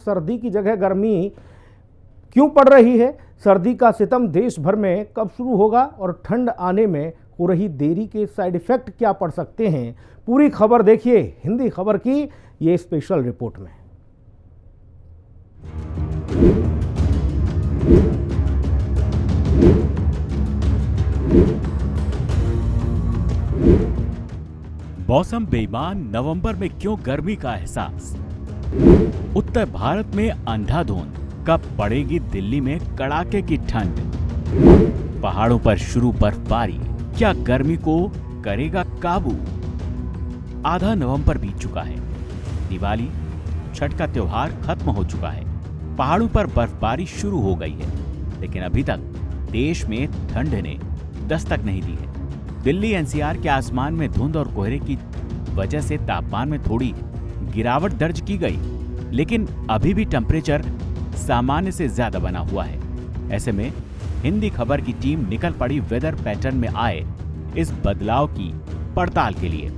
सर्दी की जगह गर्मी क्यों पड़ रही है? सर्दी का सितम देश भर में कब शुरू होगा और ठंड आने में हो रही देरी के साइड इफेक्ट क्या पड़ सकते हैं? पूरी खबर देखिए हिंदी खबर की ये स्पेशल रिपोर्ट में। मौसम बेईमान, नवंबर में क्यों गर्मी का एहसास? उत्तर भारत में अंधाधुंध, कब पड़ेगी दिल्ली में कड़ाके की ठंड? पहाड़ों पर शुरू बर्फबारी, क्या गर्मी को करेगा काबू? आधा नवंबर बीत चुका है, दिवाली छठ का त्योहार खत्म हो चुका है, पहाड़ों पर बर्फबारी शुरू हो गई है, लेकिन अभी तक देश में ठंड ने दस्तक नहीं दी है। दिल्ली एनसीआर के आसमान में धुंध और कोहरे की वजह से तापमान में थोड़ी गिरावट दर्ज की गई, लेकिन अभी भी टेम्परेचर सामान्य से ज्यादा बना हुआ है। ऐसे में हिंदी खबर की टीम निकल पड़ी वेदर पैटर्न में आए इस बदलाव की पड़ताल के लिए। इस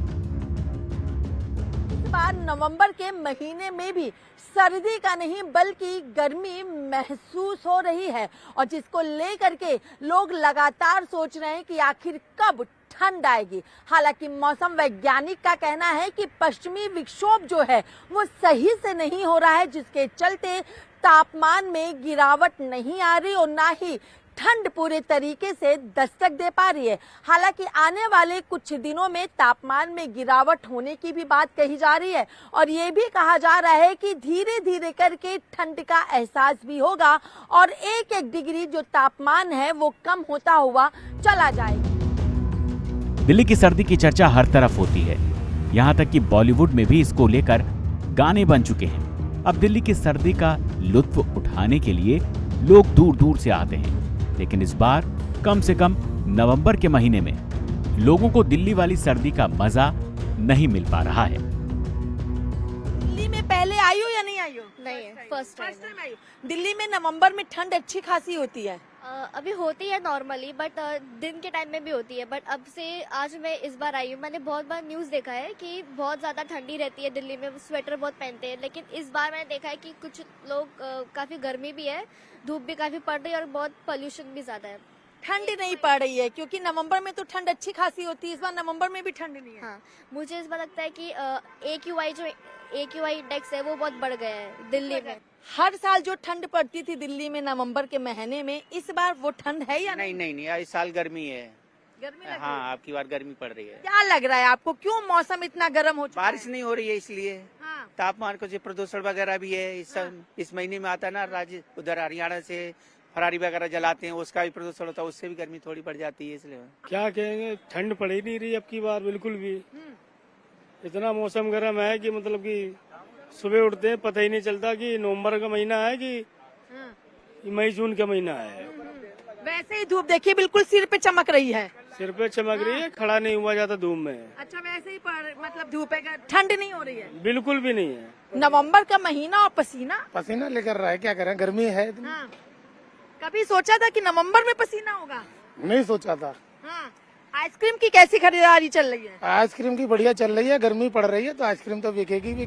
बार नवंबर के महीने में भी सर्दी का नहीं बल्कि गर्मी महसूस हो रही है और जिसको लेकर के लोग लगातार सोच रहे हैं कि आखिर कब ठंड आएगी। हालांकि मौसम वैज्ञानिक का कहना है कि पश्चिमी विक्षोभ जो है वो सही से नहीं हो रहा है, जिसके चलते तापमान में गिरावट नहीं आ रही और ना ही ठंड पूरे तरीके से दस्तक दे पा रही है। हालांकि आने वाले कुछ दिनों में तापमान में गिरावट होने की भी बात कही जा रही है और ये भी कहा जा रहा है कि धीरे धीरे करके ठंड का एहसास भी होगा और एक एक डिग्री जो तापमान है वो कम होता हुआ चला जाएगा। दिल्ली की सर्दी की चर्चा हर तरफ होती है, यहाँ तक कि बॉलीवुड में भी इसको लेकर गाने बन चुके हैं। अब दिल्ली की सर्दी का लुत्फ उठाने के लिए लोग दूर दूर से आते हैं, लेकिन इस बार कम से कम नवंबर के महीने में लोगों को दिल्ली वाली सर्दी का मजा नहीं मिल पा रहा है। दिल्ली में पहले आई हो या नहीं आई हो? नहीं, फर्स्ट टाइम आई हो। दिल्ली में नवंबर में ठंड अच्छी खासी होती है। अभी होती है नॉर्मली, बट दिन के टाइम में भी होती है। बट अब से आज मैं इस बार आई हूँ, मैंने बहुत बार न्यूज़ देखा है कि बहुत ज़्यादा ठंडी रहती है दिल्ली में, स्वेटर बहुत पहनते हैं, लेकिन इस बार मैंने देखा है कि कुछ लोग काफ़ी गर्मी भी है, धूप भी काफ़ी पड़ रही है और बहुत पोल्यूशन भी ज़्यादा है। ठंड नहीं पड़ रही है क्योंकि नवंबर में तो ठंड अच्छी खासी होती है, इस बार नवंबर में भी ठंड नहीं है। हाँ, मुझे इस बार लगता है कि AQI इंडेक्स है वो बहुत बढ़ गया है दिल्ली में। हर साल जो ठंड पड़ती थी दिल्ली में नवंबर के महीने में, इस बार वो ठंड है या नहीं? नहीं, इस साल गर्मी है। गर्मी लग रही है? हाँ, आपकी बार गर्मी पड़ रही है। क्या लग रहा है आपको, क्यों मौसम इतना गर्म हो चुका है? बारिश नहीं हो रही है इसलिए। हाँ। तापमान को जो प्रदूषण वगैरह भी है इस महीने में आता है ना, राज्य उधर हरियाणा से फरारी वगैरह जलाते हैं, उसका भी प्रदूषण होता है, उससे भी गर्मी थोड़ी बढ़ जाती है। इसलिए क्या कहेंगे, ठंड पड़ ही नहीं रही अब की बार बिल्कुल भी। इतना मौसम गर्म है कि मतलब कि सुबह उठते हैं पता ही नहीं चलता कि नवंबर का महीना है कि मई जून का महीना है। वैसे ही धूप देखिए बिल्कुल सिर पे चमक रही है। सिर पे चमक रही है, खड़ा नहीं हुआ जाता धूप में। अच्छा, वैसे ही मतलब धूप है, ठंड नहीं हो रही है? बिल्कुल भी नहीं है। नवंबर का महीना और पसीना लेकर रहा है, क्या करें, गर्मी है। हाँ। कभी सोचा था कि नवंबर में पसीना होगा? नहीं सोचा था। हाँ। आइसक्रीम की कैसी खरीदारी चल रही है? आइसक्रीम की बढ़िया चल रही है, गर्मी पड़ रही है तो आइसक्रीम तो बिकेगी।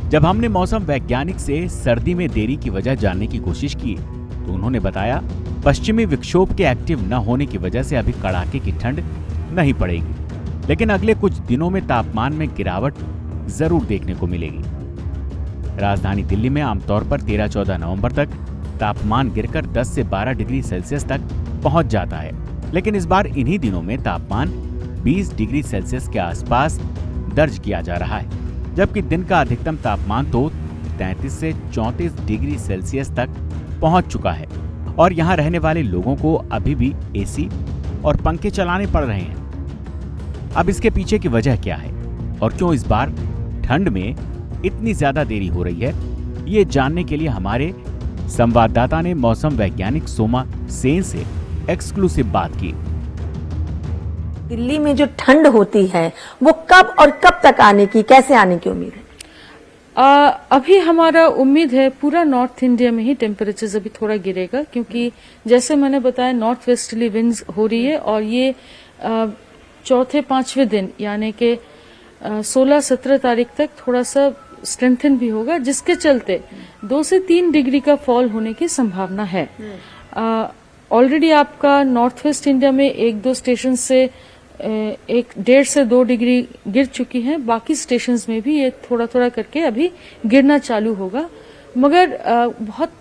जब हमने मौसम वैज्ञानिक से सर्दी में देरी की वजह जानने की कोशिश की तो उन्होंने बताया पश्चिमी विक्षोभ के एक्टिव न होने की वजह से अभी कड़ाके की ठंड नहीं पड़ेगी, लेकिन अगले कुछ दिनों में तापमान में गिरावट जरूर देखने को मिलेगी। राजधानी दिल्ली में आमतौर पर 13-14 नवंबर तक तापमान गिरकर 10 से 12 डिग्री सेल्सियस तक पहुंच जाता है, लेकिन इस बार इन्हीं दिनों में तापमान 20 डिग्री सेल्सियस के आसपास दर्ज किया जा रहा है, जबकि दिन का अधिकतम तापमान तो 33 से 34 डिग्री सेल्सियस तक पहुंच चुका है और यहां रहने वाले लोगों को अभी भी एसी और पंखे चलाने पड़ रहे हैं। अब इसके पीछे की वजह क्या है और क्यों इस बार ठंड में इतनी ज्यादा देरी हो रही है, ये जानने के लिए हमारे संवाददाता ने मौसम वैज्ञानिक सोमा सेन से एक्सक्लूसिव बात की। दिल्ली में जो ठंड होती है वो कब और कब तक आने की, कैसे आने की उम्मीद है? अभी हमारा उम्मीद है पूरा नॉर्थ इंडिया में ही टेम्परेचर अभी थोड़ा गिरेगा, क्योंकि जैसे मैंने बताया नॉर्थ वेस्टर्ली विंड्स हो रही है और ये चौथे पांचवें दिन यानी कि 16-17 तारीख तक थोड़ा सा स्ट्रेंथन भी होगा, जिसके चलते 2 से 3 डिग्री का फॉल होने की संभावना है। ऑलरेडी आपका नॉर्थ वेस्ट इंडिया में 1-2 स्टेशन से 1.5 से 2 डिग्री गिर चुकी हैं। बाकी स्टेशंस में भी ये थोड़ा थोड़ा करके अभी गिरना चालू होगा, मगर बहुत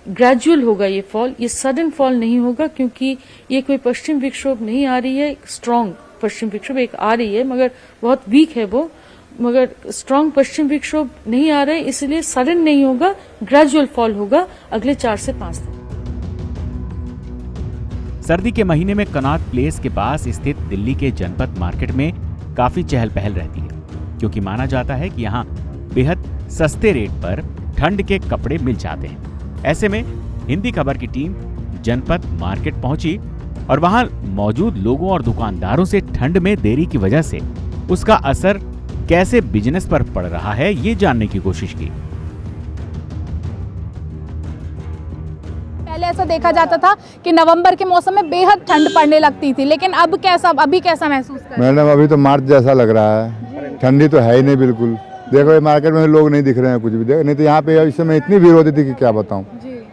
ग्रेजुअल होगा ये फॉल, ये सडन फॉल नहीं होगा, क्योंकि ये कोई पश्चिम विक्षोभ नहीं आ रही है। स्ट्रांग पश्चिम विक्षोभ एक आ रही है, मगर बहुत वीक है वो, मगर स्ट्रांग पश्चिम विक्षोभ नहीं आ रहा है, इसलिए सडन नहीं होगा, ग्रेजुअल फॉल होगा अगले 4 से 5 दिन। सर्दी के महीने में कनॉट प्लेस के पास स्थित दिल्ली के जनपथ मार्केट में काफी चहल पहल रहती है, क्योंकि माना जाता है कि यहाँ बेहद सस्ते रेट पर ठंड के कपड़े मिल जाते हैं। ऐसे में हिंदी खबर की टीम जनपथ मार्केट पहुंची और वहां मौजूद लोगों और दुकानदारों से ठंड में देरी की वजह से उसका असर कैसे बिजनेस पर पड़ रहा है, ये जानने की कोशिश की। पहले ऐसा देखा जाता था कि नवंबर के मौसम में बेहद ठंड पड़ने लगती थी, लेकिन अब अभी कैसा महसूस कर रहे हैं? मैडम अभी तो मार्च जैसा लग रहा है, ठंडी तो है ही नहीं बिल्कुल। देखो ये मार्केट में लोग नहीं दिख रहे हैं कुछ भी, नहीं तो यहाँ पे इस समय इतनी भीड़ होती थी कि क्या बताऊँ।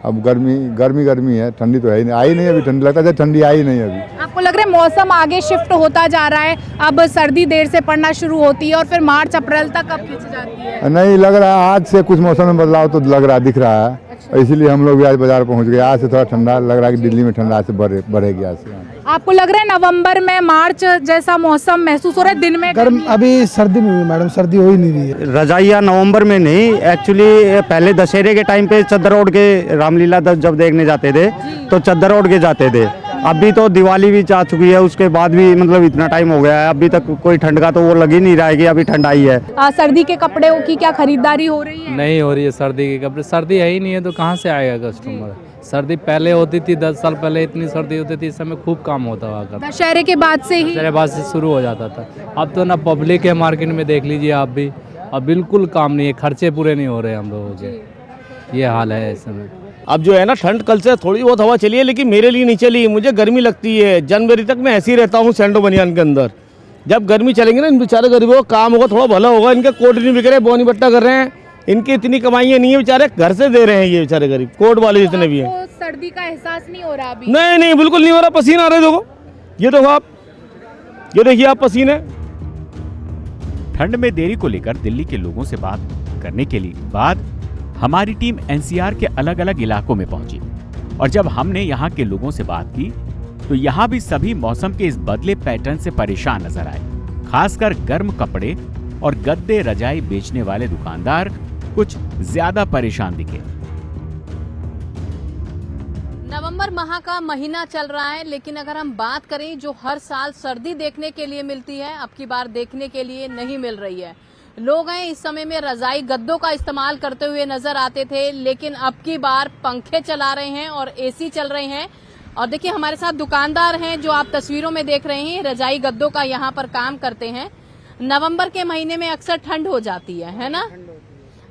अब गर्मी है, ठंडी तो है ही नहीं, आई नहीं अभी ठंडी, लगता है ठंडी आई नहीं अभी। आपको लग रहा है मौसम आगे शिफ्ट होता जा रहा है, अब सर्दी देर से पड़ना शुरू होती है और फिर मार्च अप्रैल तक कब खिंच जाती है? नहीं लग रहा है, आज से कुछ मौसम में बदलाव तो लग रहा दिख रहा है। इसीलिए हम लोग भी आज बाजार पहुंच गए। आज से थोड़ा ठंडा लग रहा है कि दिल्ली में ठंडा से बढ़ेगी आज से। आपको लग रहा है नवंबर में मार्च जैसा मौसम महसूस हो रहा है? दिन में गर्म अभी सर्दी में हुई मैडम, सर्दी हो ही नहीं रही है। रजाइयाँ नवंबर में नहीं, एक्चुअली पहले दशहरे के टाइम पे चद्दर ओढ़ के रामलीला जब देखने जाते थे तो चद्दर ओढ़ के जाते थे। अभी तो दिवाली भी जा चुकी है, उसके बाद भी मतलब इतना टाइम हो गया है, अभी तक कोई ठंड का तो वो लग ही नहीं रहा है कि अभी ठंड आई है। सर्दी के कपड़ों की क्या खरीदारी हो रही है? नहीं हो रही है सर्दी के कपड़े, सर्दी है ही नहीं है तो कहाँ से आएगा कस्टमर। सर्दी पहले होती थी, 10 साल पहले इतनी सर्दी होती थी, इस समय खूब काम होता हुआ करता। दशहरे के बाद से ही दशहरे बाद से शुरू हो जाता था। अब तो ना पब्लिक है मार्केट में, देख लीजिए आप भी, अब बिल्कुल काम नहीं है, खर्चे पूरे नहीं हो रहे हम लोगों के, ये हाल है इस समय। अब जो है ना ठंड कल से थोड़ी बहुत हवा चली है, लेकिन मेरे लिए नहीं चली, मुझे गर्मी लगती है। जनवरी तक मैं ऐसे ही रहता हूँ सैंडो बनियान के अंदर। जब गर्मी चलेंगे ना, इन बेचारे गरीबों का काम होगा, थोड़ा भला होगा। इनके कोट नहीं बिक रहे, बोनी बट्टा कर रहे हैं, इनकी इतनी कमाइयाँ नहीं है, बेचारे घर से दे रहे हैं ये बेचारे गरीब, कोट वाले जितने भी हैं। सर्दी का एहसास नहीं हो रहा अभी? नहीं बिल्कुल नहीं हो रहा, पसीना आ रहे देखो, ये देखो आप, ये देखिए आप पसीने। ठंड में देरी को लेकर दिल्ली के लोगों से बात करने के बाद हमारी टीम एनसीआर के अलग अलग इलाकों में पहुंची, और जब हमने यहाँ के लोगों से बात की तो यहाँ भी सभी मौसम के इस बदले पैटर्न से परेशान नजर आए। खासकर गर्म कपड़े और गद्दे रजाई बेचने वाले दुकानदार कुछ ज्यादा परेशान दिखे। नवंबर माह का महीना चल रहा है, लेकिन अगर हम बात करें जो हर साल सर्दी देखने के लिए मिलती है, अब की बार देखने के लिए नहीं मिल रही है। लोग हैं इस समय में रजाई गद्दों का इस्तेमाल करते हुए नजर आते थे, लेकिन अब की बार पंखे चला रहे हैं और एसी चल रहे हैं। और देखिए हमारे साथ दुकानदार हैं जो आप तस्वीरों में देख रहे हैं, रजाई गद्दों का यहाँ पर काम करते हैं। नवंबर के महीने में अक्सर ठंड हो जाती है ना?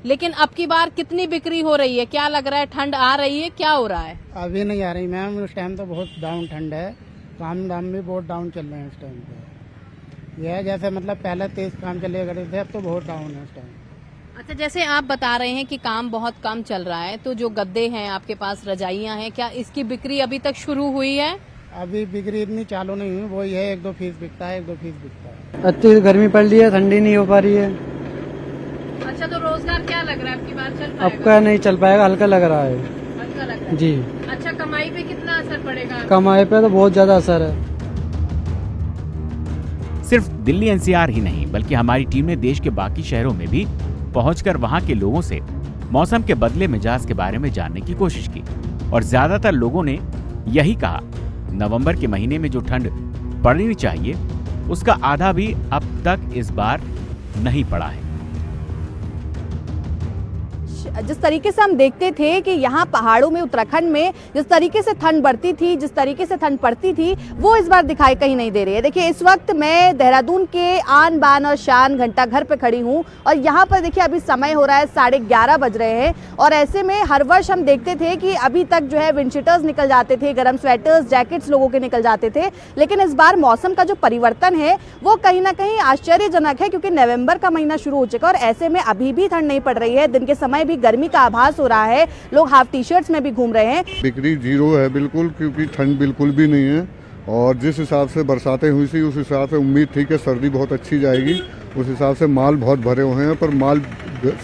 लेकिन अब की बार कितनी बिक्री हो रही है? क्या लग रहा है, ठंड आ रही है, क्या हो रहा है? अभी नहीं आ रही मैम, उस टाइम तो बहुत डाउन ठंड है, काम दाम भी बहुत डाउन चल रहे हैं इस टाइम पे। यह जैसे मतलब पहले तेज काम चले करते थे, अब तो बहुत डाउन है इस टाइम। अच्छा, जैसे आप बता रहे हैं कि काम बहुत कम चल रहा है, तो जो गद्दे हैं आपके पास, रजाइयाँ हैं, क्या इसकी बिक्री अभी तक शुरू हुई है? अभी बिक्री इतनी चालू नहीं हुई, वही है 1-2 पीस बिकता है, 1-2 पीस बिकता है। अच्छी गर्मी पड़ रही है, ठंडी नहीं हो पा रही है। अच्छा, तो रोजगार क्या लग रहा है आपकी बार चल पाएगा? अब का नहीं चल पाएगा, हल्का लग रहा है। हल्का लग रहा है जी। अच्छा, कमाई पे कितना असर पड़ेगा? कमाई पे तो बहुत ज्यादा असर है। सिर्फ दिल्ली एनसीआर ही नहीं, बल्कि हमारी टीम ने देश के बाकी शहरों में भी पहुंचकर वहां के लोगों से मौसम के बदले मिजाज के बारे में जानने की कोशिश की, और ज्यादातर लोगों ने यही कहा, नवंबर के महीने में जो ठंड पड़नी चाहिए उसका आधा भी अब तक इस बार नहीं पड़ा है। जिस तरीके से हम देखते थे कि यहाँ पहाड़ों में, उत्तराखंड में जिस तरीके से ठंड बढ़ती थी, जिस तरीके से ठंड पड़ती थी, वो इस बार दिखाई कहीं नहीं दे रही है। देखिए इस वक्त मैं देहरादून के आन बान और शान घंटाघर पे खड़ी हूँ और यहाँ पर देखिए अभी समय हो रहा है 11:30 बज रहे हैं और ऐसे में हर वर्ष हम देखते थे कि अभी तक जो है विंडशीटर्स निकल जाते थे, गर्म स्वेटर्स, जैकेट्स लोगों के निकल जाते थे, लेकिन इस बार मौसम का जो परिवर्तन है वो कहीं ना कहीं आश्चर्यजनक है क्योंकि नवंबर का महीना शुरू हो चुका है और ऐसे में अभी भी ठंड नहीं पड़ रही है। दिन के समय भी गर्मी का आभास हो रहा है, लोग हाफ टी शर्ट्स में भी घूम रहे हैं। बिक्री जीरो है बिल्कुल, क्योंकि ठंड बिल्कुल भी नहीं है और जिस हिसाब से बरसातें हुई थी उस हिसाब से उम्मीद थी कि सर्दी बहुत अच्छी जाएगी, उस हिसाब से माल बहुत भरे हुए हैं, पर माल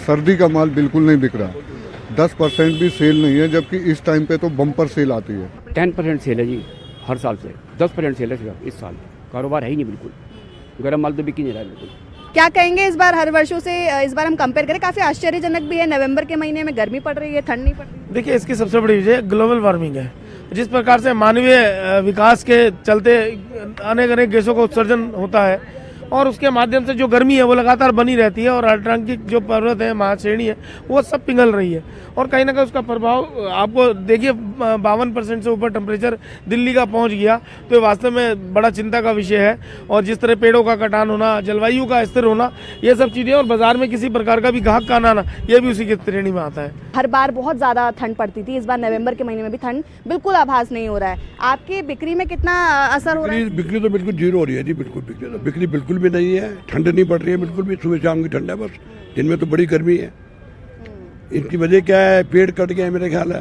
सर्दी का माल बिल्कुल नहीं बिक रहा। 10% भी सेल नहीं है, जबकि इस टाइम पे तो बम्पर सेल आती है। 10% सेल है जी हर साल से, 10% सेल है इस साल, कारोबार है ही नहीं बिल्कुल, गर्म माल तो बिक ही नहीं रहा है बिल्कुल। क्या कहेंगे इस बार हर वर्षों से इस बार हम कंपेयर करें, काफी आश्चर्यजनक भी है, नवंबर के महीने में गर्मी पड़ रही है, ठंड नहीं पड़ रही। देखिए इसकी सबसे बड़ी वजह ग्लोबल वार्मिंग है। जिस प्रकार से मानवीय विकास के चलते अनेक गैसों का उत्सर्जन होता है और उसके माध्यम से जो गर्मी है वो लगातार बनी रहती है और अंटार्कटिक जो पर्वत है, महाश्रेणी है, वो सब पिघल रही है और कहीं ना कहीं उसका प्रभाव आपको देखिए 52% से ऊपर टेम्परेचर दिल्ली का पहुंच गया, तो ये वास्तव में बड़ा चिंता का विषय है। और जिस तरह पेड़ों का कटान होना, जलवायु का स्थिर होना, ये सब चीज़ें और बाजार में किसी प्रकार का भी ग्राहक का आना, ये भी उसी की श्रेणी में आता है। हर बार बहुत ज़्यादा ठंड पड़ती थी, इस बार नवंबर के महीने में भी ठंड बिल्कुल आभास नहीं हो रहा है। आपकी बिक्री में कितना असर हो रहा है? बिक्री तो बिल्कुल जीरो हो रही है जी, बिल्कुल बिक्री बिल्कुल भी नहीं है, ठंड नहीं पड़ रही है बिल्कुल भी, सुबह शाम की ठंड है बस, दिन में तो बड़ी गर्मी है। इनकी वजह क्या है? पेड़ कट गए मेरे ख्याल है।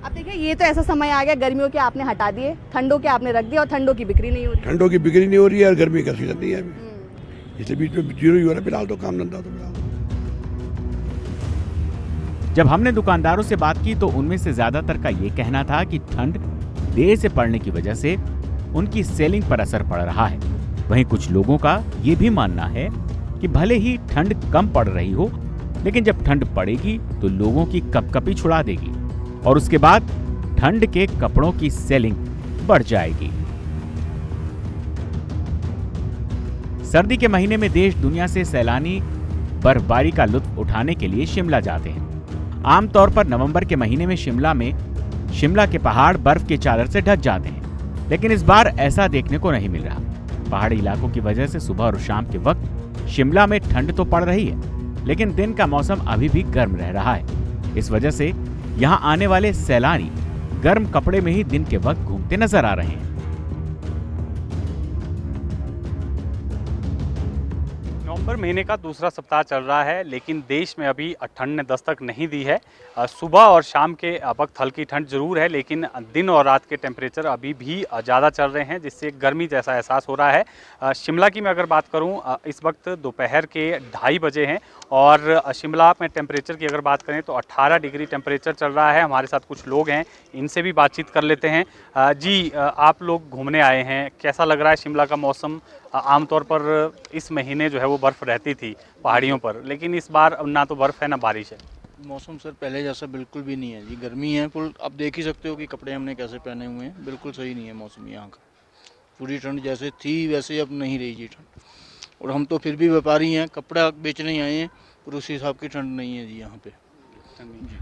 अब देखिए ये तो ऐसा समय आ गया, गर्मियों के आपने हटा दिए, ठंडों के आपने रख दिया और ठंडों की बिक्री नहीं हो रही। ठंडों की बिक्री नहीं हो रही है और गर्मी का सीजन नहीं है अभी, इसलिए बीच में जीरो ही हो रहा है फिलहाल तो काम धंधा तो फिलहाल। जब हमने दुकानदारों से बात की तो उनमें से ज्यादातर का ये कहना था कि ठंड देर से पड़ने की वजह से उनकी सेलिंग पर असर पड़ रहा है। वहीं कुछ लोगों का ये भी मानना है कि भले ही ठंड कम पड़ रही हो, लेकिन जब ठंड पड़ेगी तो लोगों की कपकपी छुड़ा देगी और उसके बाद ठंड के कपड़ों की सेलिंग बढ़ जाएगी। सर्दी के महीने में देश दुनिया से सैलानी बर्फबारी का लुत्फ उठाने के लिए शिमला जाते हैं। आमतौर पर नवंबर के महीने में शिमला के पहाड़ बर्फ की चादर से ढक जाते हैं, लेकिन इस बार ऐसा देखने को नहीं मिल रहा। पहाड़ी इलाकों की वजह से सुबह और शाम के वक्त शिमला में ठंड तो पड़ रही है, लेकिन दिन का मौसम अभी भी गर्म रह रहा है। इस वजह से यहाँ आने वाले सैलानी गर्म कपड़े में ही दिन के वक्त घूमते नजर आ रहे हैं। नवंबर महीने का दूसरा सप्ताह चल रहा है, लेकिन देश में अभी ठंड ने दस्तक नहीं दी है। सुबह और शाम के वक्त हल्की ठंड जरूर है, लेकिन दिन और रात के टेम्परेचर अभी भी ज़्यादा चल रहे हैं, जिससे गर्मी जैसा एहसास हो रहा है। शिमला की मैं अगर बात करूं, इस वक्त दोपहर के 2:30 बजे हैं और शिमला में टेम्परेचर की अगर बात करें तो 18 डिग्री टेम्परेचर चल रहा है। हमारे साथ कुछ लोग हैं, इनसे भी बातचीत कर लेते हैं। जी, आप लोग घूमने आए हैं, कैसा लग रहा है शिमला का मौसम? आमतौर पर इस महीने जो है वो बर्फ़ रहती थी पहाड़ियों पर, लेकिन इस बार ना तो बर्फ़ है ना बारिश है। मौसम सर पहले जैसा बिल्कुल भी नहीं है जी, गर्मी है फुल। आप देख ही सकते हो कि कपड़े हमने कैसे पहने हुए हैं, बिल्कुल सही नहीं है मौसम यहाँ का। पूरी ठंड जैसे थी वैसे अब नहीं रही जी ठंड, और हम तो फिर भी व्यापारी हैं, कपड़ा बेचने ही आए हैं, पर उस हिसाब की ठंड नहीं है जी यहाँ पे।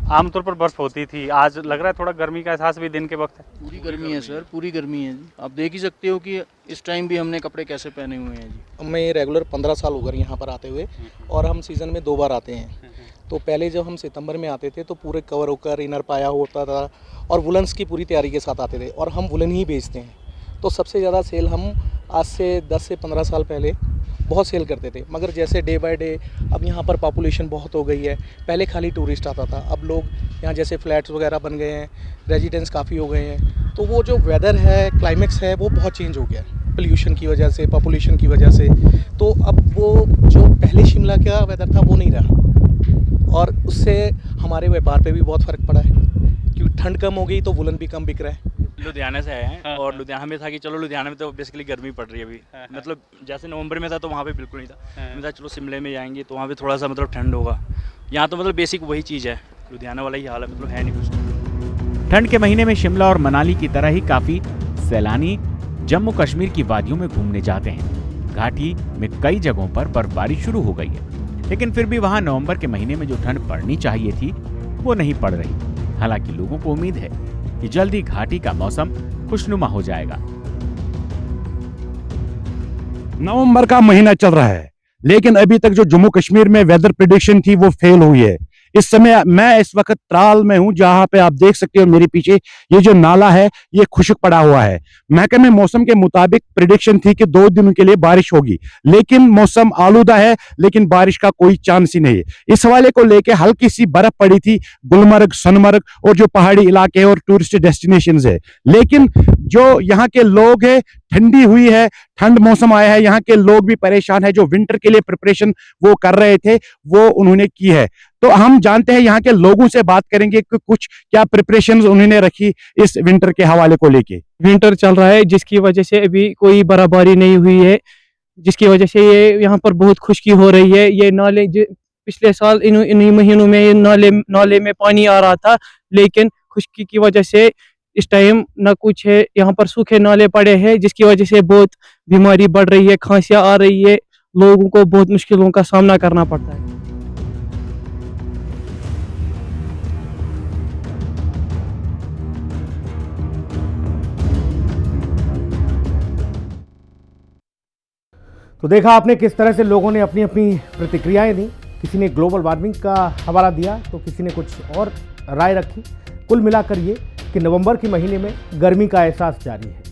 आमतौर पर बर्फ़ होती थी, आज लग रहा है थोड़ा गर्मी का एहसास भी दिन के वक्त है। पूरी गर्मी है सर, पूरी गर्मी है जी। आप देख ही सकते हो कि इस टाइम भी हमने कपड़े कैसे पहने हुए हैं जी। हमें रेगुलर 15 साल हो गए यहाँ पर आते हुए, और हम सीज़न में 2 बार आते हैं। तो पहले जब हम सितंबर में आते थे तो पूरे कवर होकर इनर पाया होता था और वुलन्स की पूरी तैयारी के साथ आते थे, और हम वुलन ही बेचते हैं। तो सबसे ज़्यादा सेल हम आज से 10 से 15 साल पहले बहुत सेल करते थे, मगर जैसे डे बाय डे अब यहाँ पर पॉपुलेशन बहुत हो गई है। पहले खाली टूरिस्ट आता था, अब लोग यहाँ जैसे फ्लैट्स वगैरह बन गए हैं, रेजिडेंस काफ़ी हो गए हैं, तो वो जो वेदर है, क्लाइमेक्स है, वो बहुत चेंज हो गया है पोल्यूशन की वजह से, पॉपुलेशन की वजह से। तो अब वो जो पहले शिमला का वेदर था वो नहीं रहा, और उससे हमारे व्यापार पे भी बहुत फ़र्क पड़ा है, क्योंकि ठंड कम हो गई तो वुलन भी कम बिक रहा है। लुधियाना से आए हैं और लुधियाना में था कि चलो लुधियाना में तो बेसिकली गर्मी पड़ रही है अभी, मतलब जैसे नवंबर में था तो वहाँ पे बिल्कुल नहीं था। मैं था चलो शिमले में जाएंगे तो वहाँ पे थोड़ा सा मतलब ठंड होगा। यहाँ तो मतलब बेसिक वही चीज़ है, लुधियाना वाला ही हाल है, मतलब है नहीं कुछ। ठंड के महीने में शिमला और मनाली की तरह ही काफी सैलानी जम्मू कश्मीर की वादियों में घूमने जाते हैं। घाटी में कई जगहों पर बर्फबारी शुरू हो गई है, लेकिन फिर भी वहां नवंबर के महीने में जो ठंड पड़नी चाहिए थी वो नहीं पड़ रही। हालांकि लोगों को उम्मीद है कि जल्द ही घाटी का मौसम खुशनुमा हो जाएगा। नवंबर का महीना चल रहा है, लेकिन अभी तक जो जम्मू कश्मीर में वेदर प्रेडिक्शन थी वो फेल हुई है। इस समय मैं इस वक्त त्राल में हूं, जहां पे आप देख सकते हो मेरे पीछे ये जो नाला है ये खुश्क पड़ा हुआ है। महकमे मौसम के मुताबिक प्रेडिक्शन थी कि 2 दिनों के लिए बारिश होगी, लेकिन मौसम आलूदा है, लेकिन बारिश का कोई चांस ही नहीं है। इस हवाले को लेके हल्की सी बर्फ पड़ी थी गुलमर्ग, सोनमर्ग और जो पहाड़ी इलाके और टूरिस्ट डेस्टिनेशंस है, लेकिन जो यहाँ के लोग हैं, ठंडी हुई है, ठंड मौसम आया है, यहाँ के लोग भी परेशान है। जो विंटर के लिए प्रिपरेशन वो कर रहे थे वो उन्होंने की है। तो हम जानते हैं यहाँ के लोगों से बात करेंगे कि कुछ क्या प्रिपरेशंस उन्होंने रखी इस विंटर के हवाले को लेके। विंटर चल रहा है जिसकी वजह से अभी कोई बर्फबारी नहीं हुई है, जिसकी वजह से ये यहाँ पर बहुत खुश्की हो रही है। ये नाले पिछले साल इन्हीं महीनों में ये नाले में पानी आ रहा था, लेकिन खुश्की की वजह से इस टाइम न कुछ है, यहाँ पर सूखे नाले पड़े हैं, जिसकी वजह से बहुत बीमारी बढ़ रही है, खांसियां आ रही है, लोगों को बहुत मुश्किलों का सामना करना पड़ता है। तो देखा आपने किस तरह से लोगों ने अपनी अपनी प्रतिक्रियाएं दी। किसी ने ग्लोबल वार्मिंग का हवाला दिया तो किसी ने कुछ और राय रखी। कुल मिलाकर ये कि नवंबर के महीने में गर्मी का एहसास जारी है।